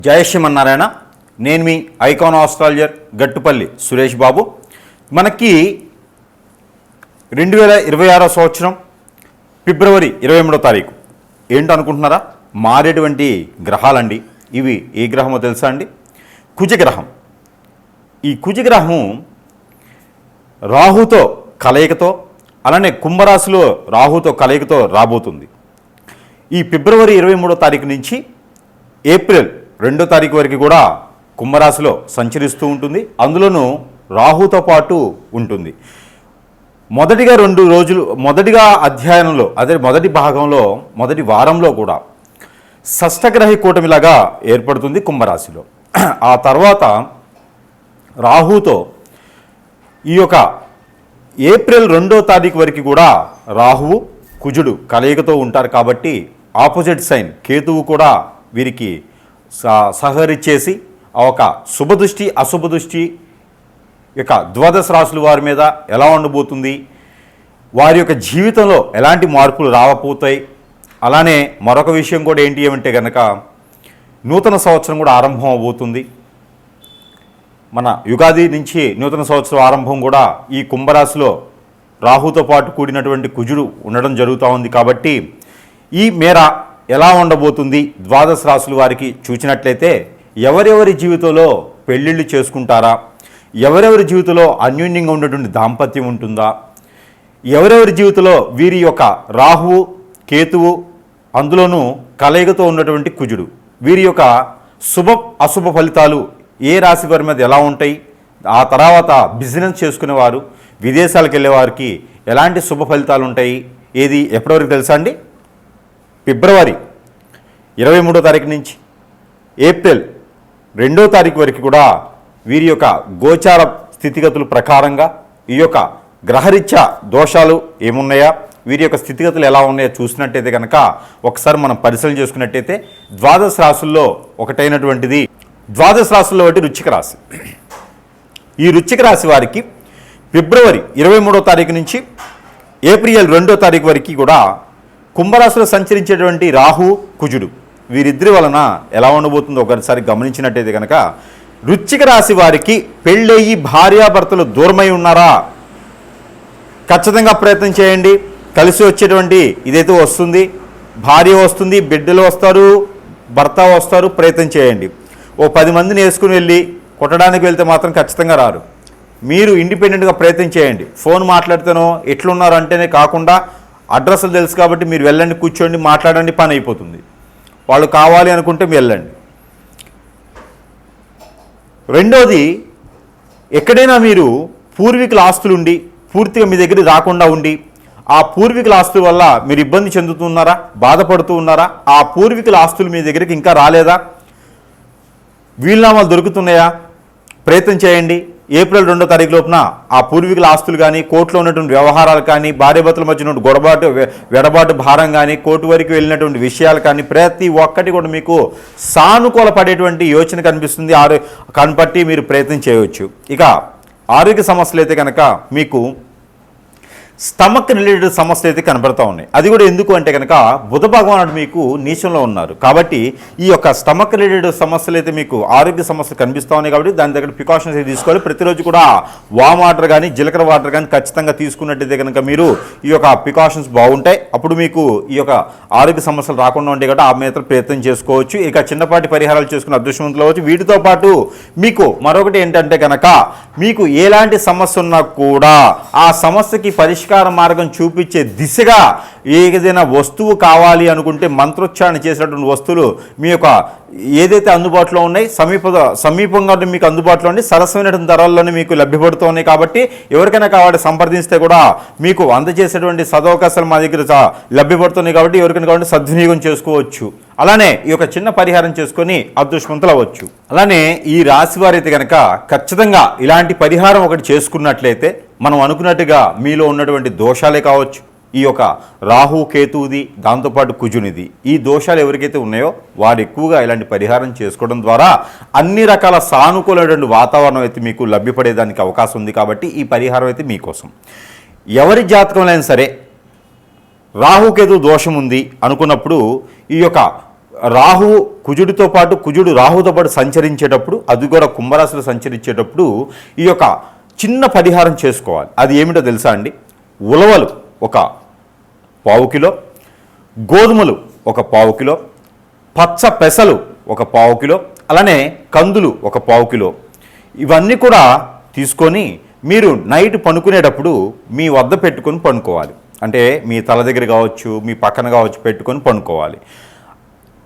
జయ శ్రీమన్నారాయణ. నేను మీ icon astrologer Gattupalli Suresh Babu. మనకి 2026 సంవత్సరం ఫిబ్రవరి 23వ తారీఖు ఏంటనుకుంటున్నారా? మారేటువంటి గ్రహాలండి. ఇవి ఏ గ్రహమో తెలుసా అండి? కుజగ్రహం. ఈ కుజగ్రహం రాహుతో కలయికతో, అలానే కుంభరాశిలో రాహుతో కలయికతో రాబోతుంది. ఈ ఫిబ్రవరి 23వ తారీఖు నుంచి ఏప్రిల్ 2వ తారీఖు వరకు కూడా కుంభరాశిలో సంచరిస్తూ ఉంటుంది. అందులోనూ రాహుతో పాటు ఉంటుంది. మొదటిగా అధ్యయనంలో, అదే మొదటి భాగంలో, మొదటి వారంలో కూడా షష్టగ్రహి కూటమిలాగా ఏర్పడుతుంది కుంభరాశిలో. ఆ తర్వాత రాహుతో ఈ యొక్క ఏప్రిల్ 2వ తారీఖు వరకు కూడా రాహువు కుజుడు కలయికతో ఉంటారు. కాబట్టి ఆపోజిట్ సైన్ కేతువు కూడా వీరికి సహకరించేసి ఒక శుభదృష్టి అశుభదృష్టి యొక్క ద్వాదశ రాశుల వారి మీద ఎలా ఉండబోతుంది, వారి యొక్క జీవితంలో ఎలాంటి మార్పులు రావబోతాయి. అలానే మరొక విషయం కూడా ఏంటి ఏమంటే కనుక నూతన సంవత్సరం కూడా ఆరంభం అవబోతుంది. మన యుగాది నుంచి నూతన సంవత్సరం ఆరంభం కూడా ఈ కుంభరాశిలో రాహుతో పాటు కూడినటువంటి కుజుడు ఉండడం జరుగుతూ ఉంది. కాబట్టి ఈ మేర ఎలా ఉండబోతుంది ద్వాదశ రాశుల వారికి చూసినట్లయితే, ఎవరెవరి జీవితంలో పెళ్ళిళ్ళు చేసుకుంటారా, ఎవరెవరి జీవితంలో అన్యోన్యంగా ఉన్నటువంటి దాంపత్యం ఉంటుందా, ఎవరెవరి జీవితంలో వీరి యొక్క రాహువు కేతువు అందులోనూ కలయికతో ఉన్నటువంటి కుజుడు, వీరి యొక్క శుభ అశుభ ఫలితాలు ఏ రాశి వారి మీద ఎలా ఉంటాయి, ఆ తర్వాత బిజినెస్ చేసుకునేవారు, విదేశాలకు వెళ్ళేవారికి ఎలాంటి శుభ ఫలితాలు ఉంటాయి, ఏది ఎప్పటివరకు తెలుసా అండి? ఫిబ్రవరి 23వ తారీఖు నుంచి ఏప్రిల్ 2వ తారీఖు వరకు కూడా వీరి యొక్క గోచార స్థితిగతుల ప్రకారంగా ఈ యొక్క గ్రహరీత్యా దోషాలు ఏమున్నాయా, వీరి యొక్క స్థితిగతులు ఎలా ఉన్నాయో చూసినట్టయితే కనుక ఒకసారి మనం పరిశీలన చేసుకున్నట్టయితే ద్వాదశ రాశుల్లో ఒకటైనటువంటిది ద్వాదశ రాశుల్లో ఒకటి వృశ్చిక రాశి. ఈ వృశ్చిక రాశి వారికి ఫిబ్రవరి 23వ తారీఖు నుంచి ఏప్రిల్ 2వ తారీఖు వరకు కూడా కుంభరాశిలో సంచరించేటువంటి రాహు కుజుడు వీరిద్దరి వలన ఎలా ఉండబోతుందో ఒకసారి గమనించినట్టయితే కనుక వృశ్చిక రాశి వారికి పెళ్ళయ్యి భార్యాభర్తలు దూరమై ఉన్నారా? ఖచ్చితంగా ప్రయత్నం చేయండి. కలిసి వచ్చేటువంటి ఇదైతే వస్తుంది. భార్య వస్తుంది, బిడ్డలు వస్తారు, భర్త వస్తారు. ప్రయత్నం చేయండి. ఓ 10 మందిని వేసుకుని వెళ్ళి కొట్టడానికి వెళ్తే మాత్రం ఖచ్చితంగా రారు. మీరు ఇండిపెండెంట్గా ప్రయత్నం చేయండి. ఫోన్ మాట్లాడితేనో ఎట్లున్నారు అంటేనే కాకుండా అడ్రస్లు తెలుసు కాబట్టి మీరు వెళ్ళండి, కూర్చోండి, మాట్లాడండి, పని అయిపోతుంది. వాళ్ళు కావాలి అనుకుంటే మీరు వెళ్ళండి. రెండోది, ఎక్కడైనా మీరు పూర్వీకుల ఆస్తులు ఉండి పూర్తిగా మీ దగ్గర రాకుండా ఉండి ఆ పూర్వీకుల ఆస్తుల వల్ల మీరు ఇబ్బంది చెందుతున్నారా, బాధపడుతూ ఉన్నారా? ఆ పూర్వీకుల ఆస్తులు మీ దగ్గరికి ఇంకా రాలేదా? వీలునామాలు దొరుకుతున్నాయా? ప్రయత్నం చేయండి. ఏప్రిల్ 2వ తారీఖు లోపున ఆ పూర్వీకుల ఆస్తులు కానీ, కోర్టులో ఉన్నటువంటి వ్యవహారాలు కానీ, భార్యాభర్తల మధ్య ఉన్నటువంటి వెడబాటు భారం కానీ, కోర్టు వరకు వెళ్ళినటువంటి విషయాలు కానీ ప్రతి ఒక్కటి కూడా మీకు సానుకూల పడేటువంటి యోచన కనిపిస్తుంది. కనపట్టి మీరు ప్రయత్నం చేయవచ్చు. ఇక ఆరోగ్య సమస్యలు అయితే కనుక మీకు స్టమక్ రిలేటెడ్ సమస్యలు అయితే కనబడుతూ ఉన్నాయి. అది కూడా ఎందుకు అంటే కనుక బుధ భగవానుడు మీకు నీచంలో ఉన్నారు. కాబట్టి ఈ యొక్క స్టమక్ రిలేటెడ్ సమస్యలు అయితే మీకు ఆరోగ్య సమస్యలు కనిపిస్తూ ఉన్నాయి. కాబట్టి దాని దగ్గర ప్రికాషన్స్ అయితే తీసుకోవాలి. ప్రతిరోజు కూడా వామ్ వాటర్ కానీ జీలకర్ర వాటర్ కానీ ఖచ్చితంగా తీసుకున్నట్టయితే కనుక మీరు ఈ యొక్క ప్రికాషన్స్ బాగుంటాయి. అప్పుడు మీకు ఈ యొక్క ఆరోగ్య సమస్యలు రాకుండా ఉంటాయి కాబట్టి ఆ మీద ప్రయత్నం చేసుకోవచ్చు. ఇక చిన్నపాటి పరిహారాలు చేసుకుని అదృష్టవంతులు అవ్వచ్చు. వీటితో పాటు మీకు మరొకటి ఏంటంటే కనుక మీకు ఎలాంటి సమస్య ఉన్నా కూడా ఆ సమస్యకి పరిష్కారం మార్గం చూపించే దిశగా ఏదైనా వస్తువు కావాలి అనుకుంటే మంత్రోచ్చారణ చేసినటువంటి వస్తువులు మీ యొక్క ఏదైతే అందుబాటులో ఉన్నాయి సమీపంగా మీకు అందుబాటులో ఉండి సరసమైనటువంటి ధరల్లోనే మీకు లభ్యపడుతూ ఉన్నాయి. కాబట్టి ఎవరికైనా కావాలి సంప్రదిస్తే కూడా మీకు అందజేసేటువంటి సదవకాశాలు మా దగ్గర లభ్యపడుతున్నాయి. కాబట్టి ఎవరికైనా కావాలంటే సద్వినియోగం చేసుకోవచ్చు. అలానే ఈ యొక్క చిన్న పరిహారం చేసుకొని అదృష్టవంతులు అవ్వచ్చు. అలానే ఈ రాశి వారైతే కనుక ఖచ్చితంగా ఇలాంటి పరిహారం ఒకటి చేసుకున్నట్లయితే మనం అనుకున్నట్టుగా మీలో ఉన్నటువంటి దోషాలే కావచ్చు, ఈ యొక్క రాహు కేతువుది, దాంతోపాటు కుజునిది, ఈ దోషాలు ఎవరికైతే ఉన్నాయో వారు ఎక్కువగా ఇలాంటి పరిహారం చేసుకోవడం ద్వారా అన్ని రకాల సానుకూలమైనటువంటి వాతావరణం అయితే మీకు లభ్యపడేదానికి అవకాశం ఉంది. కాబట్టి ఈ పరిహారం అయితే మీకోసం. ఎవరి జాతకంలో అయినా సరే రాహుకేతు దోషం ఉంది అనుకున్నప్పుడు ఈ యొక్క రాహువు కుజుడితో పాటు కుజుడు రాహుతో పాటు సంచరించేటప్పుడు, అది కూడా కుంభరాశిలో సంచరించేటప్పుడు ఈ యొక్క చిన్న పరిహారం చేసుకోవాలి. అది ఏమిటో తెలుసా అండి? ఉలవలు ఒక పావు కిలో, గోధుమలు ఒక పావు కిలో, పచ్చ పెసలు ఒక పావు కిలో, అలానే కందులు ఒక పావు కిలో, ఇవన్నీ కూడా తీసుకొని మీరు నైట్ పనుకునేటప్పుడు మీ వద్ద పెట్టుకొని పనుకోవాలి. అంటే మీ తల దగ్గర కావచ్చు, మీ పక్కన కావచ్చు పెట్టుకొని పనుకోవాలి.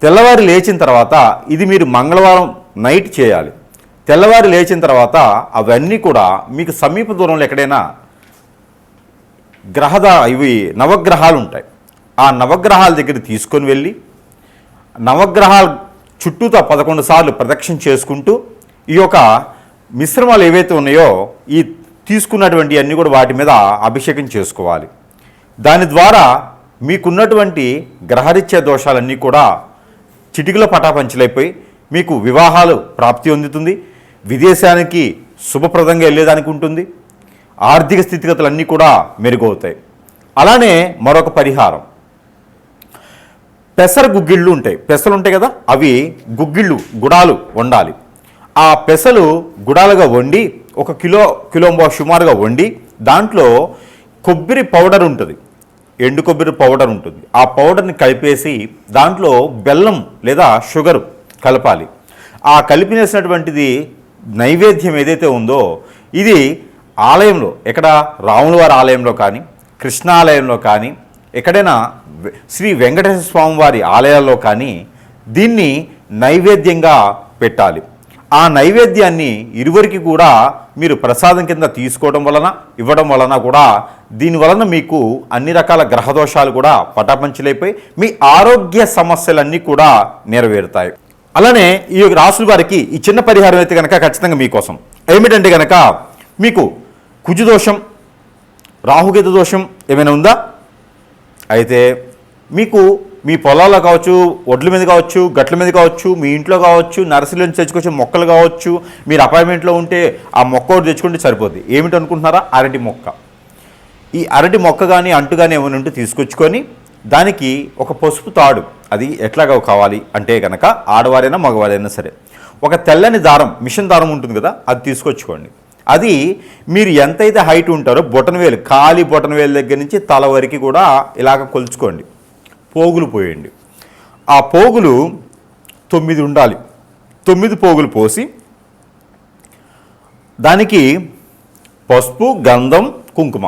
తెల్లవారి లేచిన తర్వాత ఇది మీరు మంగళవారం నైట్ చేయాలి. తెల్లవారి లేచిన తర్వాత అవన్నీ కూడా మీకు సమీప దూరంలో ఎక్కడైనా ఇవి నవగ్రహాలు ఉంటాయి. ఆ నవగ్రహాల దగ్గర తీసుకొని వెళ్ళి నవగ్రహాల చుట్టూతో 11 సార్లు ప్రదక్షిణ చేసుకుంటూ ఈ యొక్క మిశ్రమాలు ఏవైతే ఉన్నాయో ఈ తీసుకున్నటువంటి అన్నీ కూడా వాటి మీద అభిషేకం చేసుకోవాలి. దాని ద్వారా మీకున్నటువంటి గ్రహరీత్యా దోషాలన్నీ కూడా చిటికలో పటాపంచలైపోయి మీకు వివాహాలు ప్రాప్తి పొందుతుంది, విదేశానికి శుభప్రదంగా వెళ్ళేదానికి ఉంటుంది, ఆర్థిక స్థితిగతులన్నీ కూడా మెరుగవుతాయి. అలానే మరొక పరిహారం, పెసర గుగ్గిళ్ళు ఉంటాయి, పెసలు ఉంటాయి కదా, అవి గుడాలు వండాలి. ఆ పెసలు గుడాలుగా వండి ఒక కిలో సుమారుగా వండి దాంట్లో కొబ్బరి పౌడర్ ఉంటుంది, ఎండు కొబ్బరి పౌడర్ ఉంటుంది. ఆ పౌడర్ని కలిపేసి దాంట్లో బెల్లం లేదా షుగర్ కలపాలి. ఆ కలిపినేసినటువంటిది నైవేద్యం ఏదైతే ఉందో ఇది ఆలయంలో, ఎక్కడ రాముల వారి ఆలయంలో కానీ, కృష్ణ ఆలయంలో కానీ, ఎక్కడైనా శ్రీ వెంకటేశ్వర స్వామి వారి ఆలయాల్లో కానీ దీన్ని నైవేద్యంగా పెట్టాలి. ఆ నైవేద్యాన్ని ఇరువురికి కూడా మీరు ప్రసాదం కింద తీసుకోవడం వలన, ఇవ్వడం వలన కూడా దీని వలన మీకు అన్ని రకాల గ్రహదోషాలు కూడా పటాపంచలైపోయి మీ ఆరోగ్య సమస్యలన్నీ కూడా నెరవేరుతాయి. అలానే ఈ రాసుల వారికి ఈ చిన్న పరిహారం అయితే కనుక ఖచ్చితంగా మీకోసం ఏమిటంటే కనుక మీకు కుజుదోషం, రాహుకేతు దోషం ఏమైనా ఉందా? అయితే మీకు మీ పొలాల్లో కావచ్చు, ఒడ్ల మీద కావచ్చు, గట్ల మీద కావచ్చు, మీ ఇంట్లో కావచ్చు, నర్సరీ నుంచి తెచ్చుకొచ్చే మొక్కలు కావచ్చు, మీరు అపార్ట్మెంట్లో ఉంటే ఆ మొక్క ఒకటి తెచ్చుకుంటే సరిపోద్ది. ఏమిటి అనుకుంటున్నారా? అరటి మొక్క. ఈ అరటి మొక్క కానీ అంటు కానీ ఏమైనా ఉంటే తీసుకొచ్చుకొని దానికి ఒక పసుపు తాడు, అది ఎట్లాగా కావాలి అంటే కనుక ఆడవారైనా మగవారైనా సరే ఒక తెల్లని దారం, మిషన్ దారం ఉంటుంది కదా, అది తీసుకొచ్చుకోండి. అది మీరు ఎంతైతే హైట్ ఉంటారో బొటనవేలు, ఖాళీ బొటనవేలు దగ్గర నుంచి తల వరకు కూడా ఇలాగ కొలుచుకోండి. పోగులు పోయండి. ఆ పోగులు 9 ఉండాలి. 9 పోగులు పోసి దానికి పసుపు, గంధం, కుంకుమ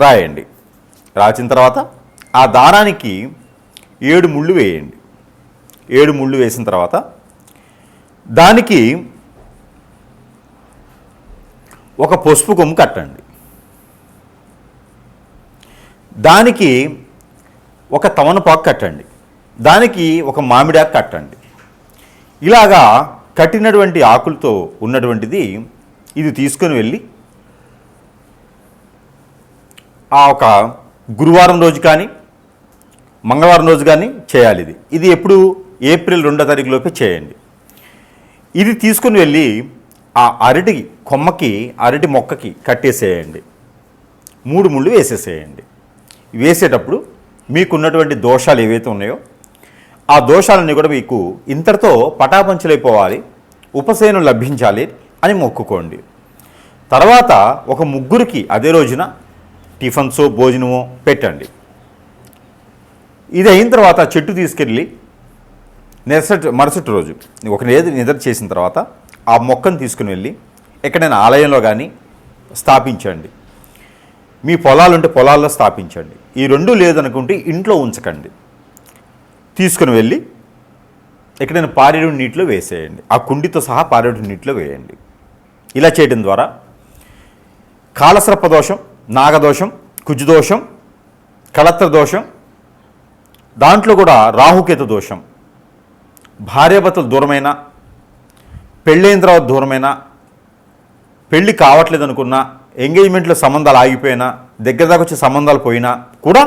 రాయండి. రాసిన తర్వాత ఆ దారానికి 7 ముళ్ళు వేయండి. 7 ముళ్ళు వేసిన తర్వాత దానికి ఒక పసుపు కొమ్ము కట్టండి. దానికి ఒక తమలపాకు కట్టండి. దానికి ఒక మామిడాకు కట్టండి. ఇలాగా కట్టినటువంటి ఆకులతో ఉన్నటువంటిది ఇది తీసుకొని వెళ్ళి ఆ ఒక గురువారం రోజు కానీ మంగళవారం రోజు కానీ చేయాలి. ఇది ఎప్పుడు? ఏప్రిల్ 2వ తారీఖులోపే చేయండి. ఇది తీసుకుని వెళ్ళి ఆ అరటి కొమ్మకి, అరటి మొక్కకి కట్టేసేయండి. 3 ముళ్ళు వేసేసేయండి. వేసేటప్పుడు మీకున్నటువంటి దోషాలు ఏవైతే ఉన్నాయో ఆ దోషాలన్నీ కూడా మీకు ఇంతటితో పటాపంచలైపోవాలి, ఉపశమనం లభించాలి అని మొక్కుకోండి. తర్వాత ఒక ముగ్గురికి అదే రోజున టిఫిన్సో భోజనమో పెట్టండి. ఇది అయిన తర్వాత చెట్టు తీసుకెళ్ళి మరుసటి రోజు ఒక నిద్ర చేసిన తర్వాత ఆ మొక్కను తీసుకుని వెళ్ళి ఎక్కడైనా ఆలయంలో కానీ స్థాపించండి. మీ పొలాలుంటే పొలాల్లో స్థాపించండి. ఈ 2 లేదనుకుంటే ఇంట్లో ఉంచకండి. తీసుకుని వెళ్ళి ఎక్కడైనా పారేడు నీటిలో వేసేయండి. ఆ కుండితో సహా పారేడు నీటిలో వేయండి. ఇలా చేయడం ద్వారా కాలసర్ప దోషం, నాగదోషం, కుజుదోషం, కళత్ర దోషం, దాంట్లో కూడా రాహుకేతు దోషం, భార్యాభర్తలు దూరమైన, పెళ్ళైన తర్వాత దూరమైన, పెళ్ళి కావట్లేదు అనుకున్నా, ఎంగేజ్మెంట్లో సంబంధాలు ఆగిపోయినా, దగ్గర దాకా వచ్చే సంబంధాలు పోయినా కూడా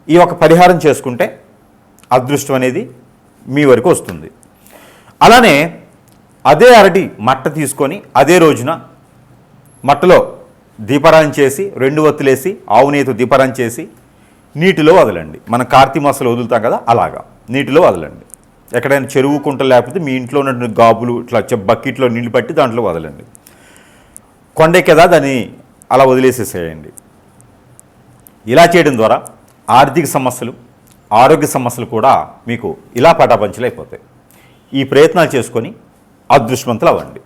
ఈ ఒక పరిహారం చేసుకుంటే అదృష్టం అనేది మీ వరకు వస్తుంది. అలానే అదే అరటి మట్ట తీసుకొని అదే రోజున మట్టలో దీపారాయణ చేసి 2 ఒత్తులేసి ఆవు నెయ్యితో దీపారాయణ చేసి నీటిలో వదలండి. మనం కార్తీక మాసంలో వదులుతాం కదా, అలాగా నీటిలో వదలండి. ఎక్కడైనా చెరువు కుంట లేకపోతే మీ ఇంట్లో ఉన్న గాబులు ఇట్లా బకెట్లో నీళ్ళు పట్టి దాంట్లో వదలండి. కొండెక్కేదా దాన్ని అలా వదిలేసేసేయండి. ఇలా చేయడం ద్వారా ఆర్థిక సమస్యలు, ఆరోగ్య సమస్యలు కూడా మీకు ఇలా పటాపంచలు అయిపోతాయి. ఈ ప్రయత్నాలు చేసుకొని అదృష్టవంతులు అవ్వండి.